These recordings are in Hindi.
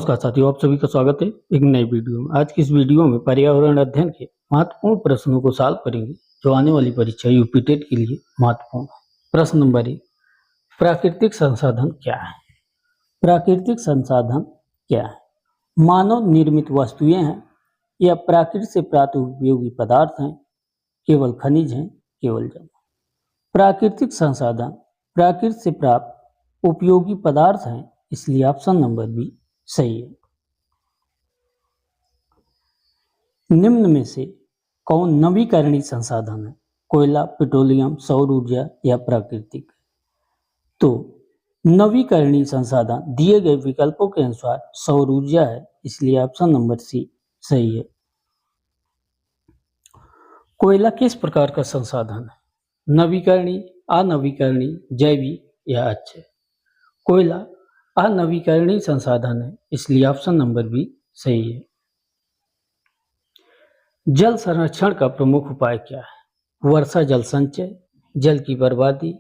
नमस्कार साथियों, आप सभी का स्वागत है एक नई वीडियो में। आज की इस वीडियो में पर्यावरण अध्ययन के महत्वपूर्ण प्रश्नों को सॉल्व करेंगे जो आने वाली परीक्षा यूपी टेट के लिए महत्वपूर्ण है। प्रश्न नंबर 1, प्राकृतिक संसाधन क्या है? प्राकृतिक संसाधन क्या है? मानव निर्मित वस्तुएं हैं या प्राकृति से प्राप्त उपयोगी पदार्थ हैं, केवल खनिज हैं, केवल जल। प्राकृतिक संसाधन प्राकृति से प्राप्त उपयोगी पदार्थ हैं, इसलिए ऑप्शन नंबर बी सही है। निम्न में से कौन नवीकरणीय संसाधन है? कोयला, पेट्रोलियम, सौर ऊर्जा या प्राकृतिक? तो नवीकरणीय संसाधन दिए गए विकल्पों के अनुसार सौर ऊर्जा है, इसलिए ऑप्शन नंबर सी सही है। कोयला किस प्रकार का संसाधन है? नवीकरणीय, अनवीकरणीय, जैविक या अक्षय? कोयला अनवीकरणीय संसाधन है, इसलिए ऑप्शन नंबर बी सही है। जल संरक्षण का प्रमुख उपाय क्या है? वर्षा जल संचय, जल की बर्बादी,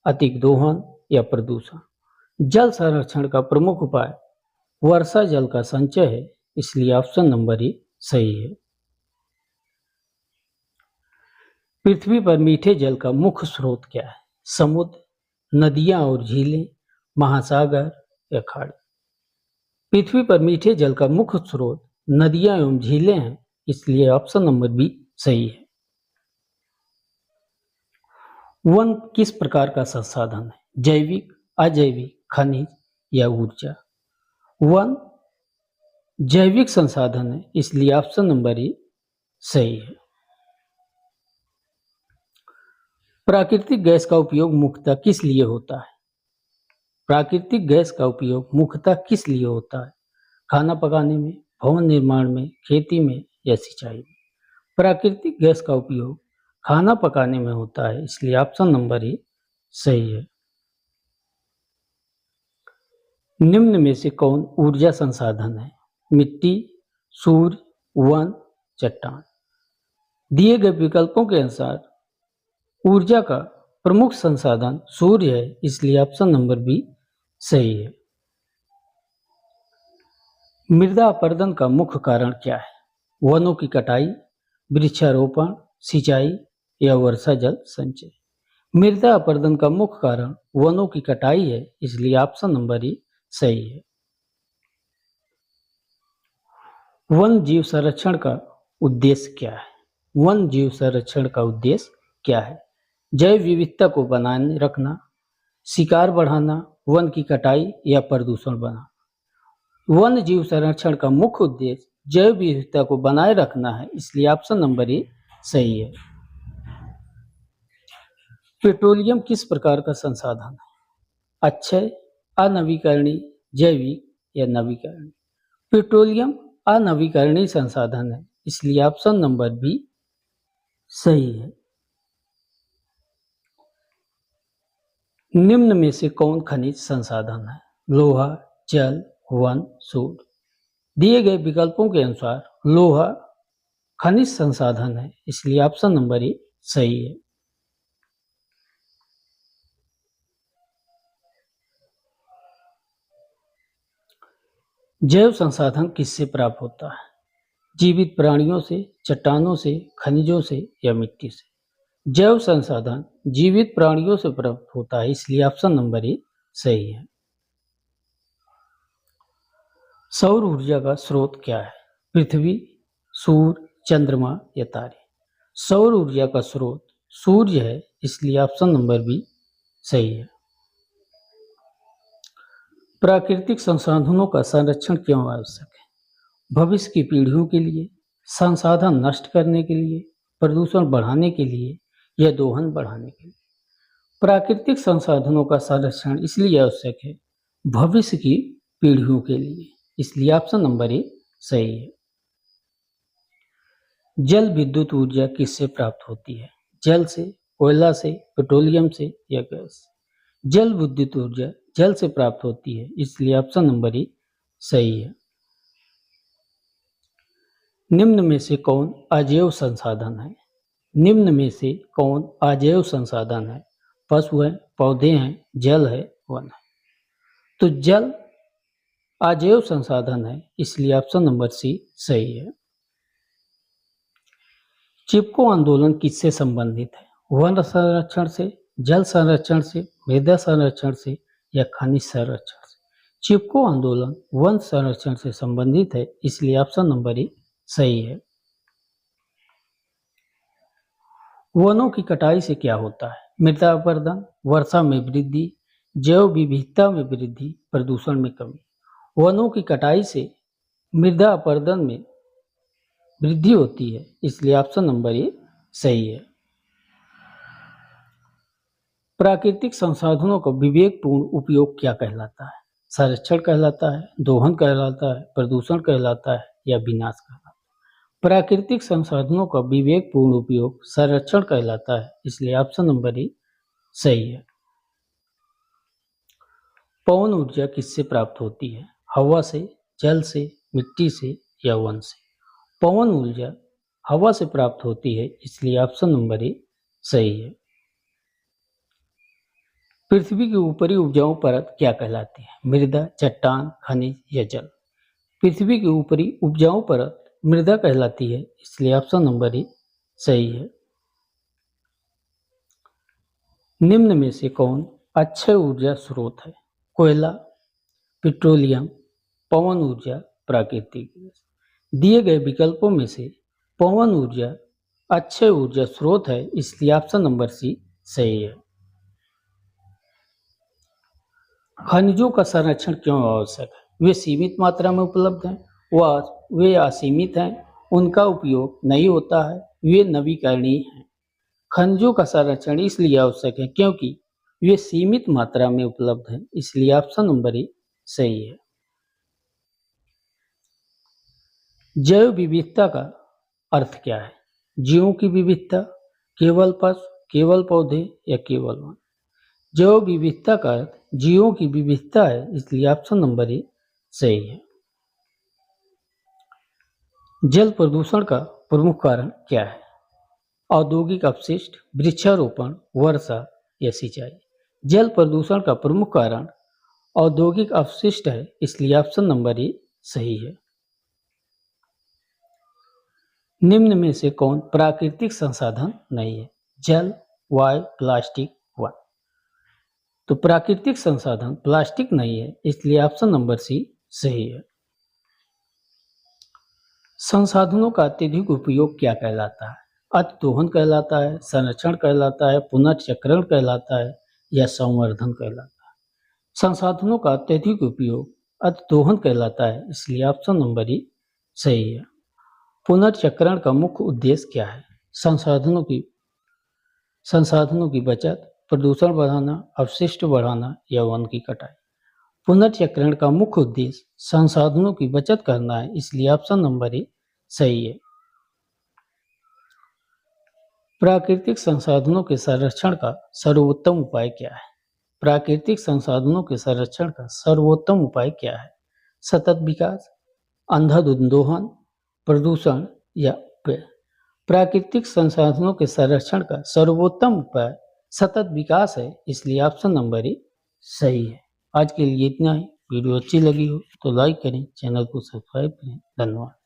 अतिक दोहन या प्रदूषण? जल संरक्षण का प्रमुख उपाय वर्षा जल का संचय है, इसलिए ऑप्शन नंबर ए सही है। पृथ्वी पर मीठे जल का मुख्य स्रोत क्या है? समुद्र, नदियां और झीलें, महासागर या खाड़ी? पृथ्वी पर मीठे जल का मुख्य स्रोत नदियां एवं झीलें हैं, इसलिए ऑप्शन नंबर बी सही है। वन किस प्रकार का संसाधन है? जैविक, अजैविक, खनिज या ऊर्जा? वन जैविक संसाधन है, इसलिए ऑप्शन नंबर ए सही है। प्राकृतिक गैस का उपयोग मुख्यतः किस लिए होता है? प्राकृतिक गैस का उपयोग मुख्यतः किस लिए होता है? खाना पकाने में, भवन निर्माण में, खेती में या सिंचाई में? प्राकृतिक गैस का उपयोग खाना पकाने में होता है, इसलिए ऑप्शन नंबर ए सही है। निम्न में से कौन ऊर्जा संसाधन है? मिट्टी, सूर्य, वन, चट्टान? दिए गए विकल्पों के अनुसार ऊर्जा का प्रमुख संसाधन सूर्य है, इसलिए ऑप्शन नंबर बी सही है। मृदा अपरदन का मुख्य कारण क्या है? वनों की कटाई, वृक्षारोपण, सिंचाई या वर्षा जल संचय? मृदा अपरदन का मुख्य कारण वनों की कटाई है, इसलिए ऑप्शन नंबर ए सही है। वन जीव संरक्षण का उद्देश्य क्या है? वन जीव संरक्षण का उद्देश्य क्या है? जैव विविधता को बनाए रखना, शिकार बढ़ाना, वन की कटाई या प्रदूषण बढ़ाना? वन जीव संरक्षण का मुख्य उद्देश्य जैव विविधता को बनाए रखना है, इसलिए ऑप्शन नंबर ए सही है। पेट्रोलियम किस प्रकार का संसाधन है? अक्षय, अनवीकरणीय, जैविक या नवीकरणीय? पेट्रोलियम अनवीकरणीय संसाधन है, इसलिए ऑप्शन नंबर बी सही है। निम्न में से कौन खनिज संसाधन है? लोहा, जल, वन, सूर्य? दिए गए विकल्पों के अनुसार लोहा खनिज संसाधन है, इसलिए ऑप्शन नंबर ए सही है। जैव संसाधन किससे प्राप्त होता है? जीवित प्राणियों से, चट्टानों से, खनिजों से या मिट्टी से? जैव संसाधन जीवित प्राणियों से प्राप्त होता है, इसलिए ऑप्शन नंबर ए सही है। सौर ऊर्जा का स्रोत क्या है? पृथ्वी, सूर्य, चंद्रमा या तारे? सौर ऊर्जा का स्रोत सूर्य है, इसलिए ऑप्शन नंबर बी सही है। प्राकृतिक संसाधनों का संरक्षण क्यों आवश्यक है? भविष्य की पीढ़ियों के लिए, संसाधन नष्ट करने के लिए, प्रदूषण बढ़ाने के लिए या दोहन बढ़ाने के लिए? प्राकृतिक संसाधनों का संरक्षण इसलिए आवश्यक है भविष्य की पीढ़ियों के लिए, इसलिए ऑप्शन नंबर ए सही है। जल विद्युत ऊर्जा किससे प्राप्त होती है? जल से, कोयला से, पेट्रोलियम से या गैस? जल विद्युत ऊर्जा जल से प्राप्त होती है, इसलिए ऑप्शन नंबर ए सही है। निम्न में से कौन अजैव संसाधन है? निम्न में से कौन अजैव संसाधन है? पशु है, पौधे हैं, जल है, वन है? तो जल अजैव संसाधन है, इसलिए ऑप्शन नंबर सी सही है। चिपको आंदोलन किससे संबंधित है? वन संरक्षण से, जल संरक्षण से, मृदा संरक्षण से या खनिज संरक्षण से? चिपको आंदोलन वन संरक्षण से संबंधित है, इसलिए ऑप्शन नंबर ए सही है। वनों की कटाई से क्या होता है? मृदा अपरदन, वर्षा में वृद्धि, जैव विविधता में वृद्धि, प्रदूषण में कमी। वनों की कटाई से मृदा अपरदन में वृद्धि होती है, इसलिए ऑप्शन नंबर ए सही है। प्राकृतिक संसाधनों का विवेकपूर्ण उपयोग क्या कहलाता है? संरक्षण कहलाता है, दोहन कहलाता है, प्रदूषण कहलाता है या विनाश कहलाता है? प्राकृतिक संसाधनों का विवेकपूर्ण उपयोग संरक्षण कहलाता है, इसलिए ऑप्शन नंबर ए सही है। पवन ऊर्जा किससे प्राप्त होती है? हवा से, जल से, मिट्टी से या वन से? पवन ऊर्जा हवा से प्राप्त होती है, इसलिए ऑप्शन नंबर ए सही है। पृथ्वी की ऊपरी उपजाऊ परत क्या कहलाती है? मृदा, चट्टान, खनिज या जल? पृथ्वी की ऊपरी उपजाऊ परत मृदा कहलाती है, इसलिए ऑप्शन नंबर ए सही है। निम्न में से कौन अक्षय ऊर्जा स्रोत है? कोयला, पेट्रोलियम, पवन ऊर्जा, प्राकृतिक गैस? दिए गए विकल्पों में से पवन ऊर्जा अक्षय ऊर्जा स्रोत है, इसलिए ऑप्शन नंबर सी सही है। खनिजों का संरक्षण क्यों आवश्यक है? वे सीमित मात्रा में उपलब्ध हैं, वे असीमित हैं, उनका उपयोग नहीं होता है, वे नवीकरणीय हैं। खनिजों का संरक्षण इसलिए आवश्यक है क्योंकि वे सीमित मात्रा में उपलब्ध हैं, इसलिए ऑप्शन नंबर ए सही है। जैव विविधता का अर्थ क्या है? जीवों की विविधता, केवल पशु, केवल पौधे या केवल वन? जैव विविधता का अर्थ जीवों की विविधता है, इसलिए ऑप्शन नंबर ए सही है। जल प्रदूषण का प्रमुख कारण क्या है? औद्योगिक अपशिष्ट, वृक्षारोपण, वर्षा या सिंचाई? जल प्रदूषण का प्रमुख कारण औद्योगिक अपशिष्ट है, इसलिए ऑप्शन नंबर ए सही है। निम्न में से कौन प्राकृतिक संसाधन नहीं है? जल, वायु, प्लास्टिक, वन? तो प्राकृतिक संसाधन प्लास्टिक नहीं है, इसलिए ऑप्शन नंबर सी सही है। संसाधनों का अत्यधिक उपयोग क्या कहलाता है? अतिदोहन कहलाता है, संरक्षण कहलाता है, पुनर्चक्रण कहलाता है या संवर्धन कहलाता है? संसाधनों का अत्यधिक उपयोग अतिदोहन कहलाता है, इसलिए ऑप्शन नंबर ए सही है। पुनर्चक्रण का मुख्य उद्देश्य क्या है? संसाधनों की बचत, प्रदूषण बढ़ाना, अपशिष्ट बढ़ाना या वन की कटाई? पुनर्चक्रण का मुख्य उद्देश्य संसाधनों की बचत करना है, इसलिए ऑप्शन नंबर ए सही है। प्राकृतिक संसाधनों के संरक्षण का सर्वोत्तम उपाय क्या है? प्राकृतिक संसाधनों के संरक्षण का सर्वोत्तम उपाय क्या है? सतत विकास, अंधाधुंध दोहन, प्रदूषण या पेड़? प्राकृतिक संसाधनों के संरक्षण का सर्वोत्तम उपाय सतत विकास है, इसलिए ऑप्शन नंबर ए सही है। आज के लिए इतना ही। वीडियो अच्छी लगी हो तो लाइक करें, चैनल को सब्सक्राइब करें। धन्यवाद।